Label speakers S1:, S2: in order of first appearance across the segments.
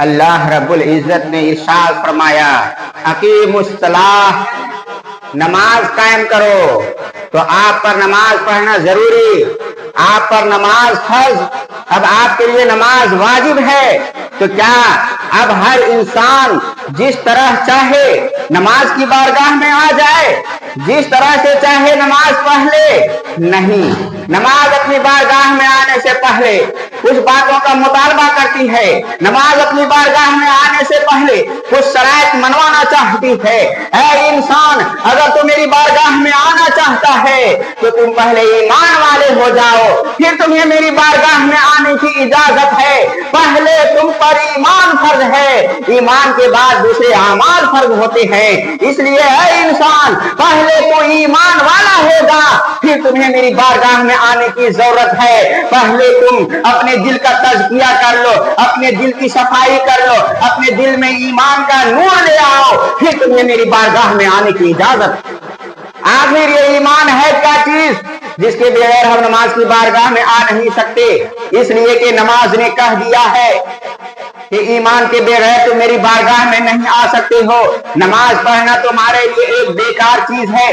S1: اللہ رب العزت نے ارشاد فرمایا اقیموا، نماز قائم کرو. تو آپ پر نماز پڑھنا ضروری، آپ پر نماز فرض، اب آپ کے لیے نماز واجب ہے. تو کیا اب ہر انسان جس طرح چاہے نماز کی بارگاہ میں آ جائے، جس طرح سے چاہے نماز پڑھ لے؟ نہیں، نماز اپنی بارگاہ میں آنے سے پہلے کچھ باتوں کا مطالبہ کرتی ہے. نماز اپنی بارگاہ میں آنے سے پہلے کچھ شرائط منوانا چاہتی ہے. اے انسان، اگر تو میری بارگاہ میں آنا چاہتا ہے تو تم پہلے ایمان والے ہو جاؤ، پھر تمہیں میری بارگاہ میں آنے کی اجازت ہے. پہلے تم پر ایمان فرض ہے، ایمان کے بعد دوسرے اعمال فرض ہوتے ہیں. اس لیے اے انسان، پہلے تو ایمان والا ہوگا، پھر تمہیں میری بارگاہ میں آنے کی ضرورت ہے. پہلے تم اپنے دل کا تزکیہ کر لو، اپنے دل کی صفائی کر لو، اپنے دل میں ایمان کا نور لے آؤ، پھر تمہیں میری بارگاہ میں آنے کی اجازت. آخر یہ ایمان ہے کیا چیز جس کے بغیر ہم نماز کی بارگاہ میں آ نہیں سکتے؟ اس لیے کہ نماز نے کہہ دیا ہے کہ ایمان کے بغیر تم میری بارگاہ میں نہیں آ سکتے ہو. نماز پڑھنا تمہارے لیے ایک بیکار چیز ہے.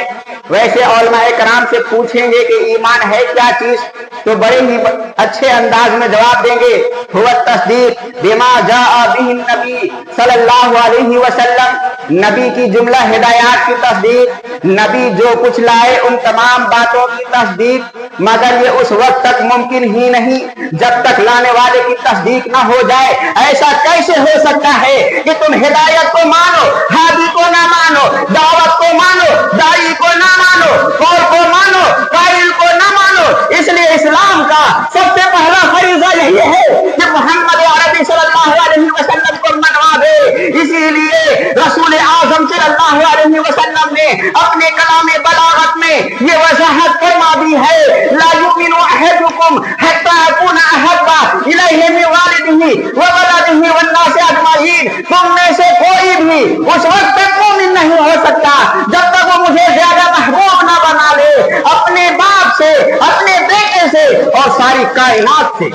S1: ویسے علماء کرام سے پوچھیں گے کہ ایمان ہے کیا چیز، تو بڑے ہی اچھے انداز میں جواب دیں گے، هو التصدیق بما جاء به النبی صلی اللہ علیہ وسلم. نبی کی جملہ ہدایات کی تصدیق، نبی جو کچھ لائے ان تمام باتوں کی تصدیق. مگر یہ اس وقت تک ممکن ہی نہیں جب تک لانے والے کی تصدیق نہ ہو جائے. ایسا کیسے ہو سکتا ہے کہ تم ہدایت کو مانو، ہادی کو نہ مانو، دعوت کو مانو، داعی کو نہ مانو، قول کو مانو، قائل کو نہ مانو؟ اس لیے اسلام کا سب سے پہلا فریضہ یہی ہے کہ محمد عربی صلی اللہ علیہ وسلم کو منوا دے. اسی لیے رسول اعظم صلی اللہ علیہ وسلم نے اپنے کلام بلاغت میں یہ وضاحت فرما دی ہے، لا یؤمن احدکم حتی اکون احب الیہ من والدہ وولدہ والناس اجمعین. تم میں سے کوئی بھی اس وقت تک مومن نہیں ہو سکتا جب تک وہ مجھے زیادہ محبوب نہ بنا لے اپنے باپ سے، اپنے بیٹے سے اور ساری کائنات سے.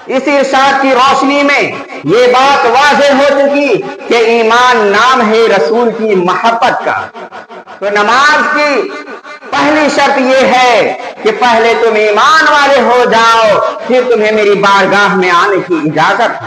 S1: اس ارشاد کی روشنی میں یہ بات واضح ہو چکی کہ ایمان نام ہے رسول کی محبت کا. تو نماز کی پہلی شرط یہ ہے کہ پہلے تم ایمان والے ہو جاؤ، پھر تمہیں میری بارگاہ میں آنے کی اجازت.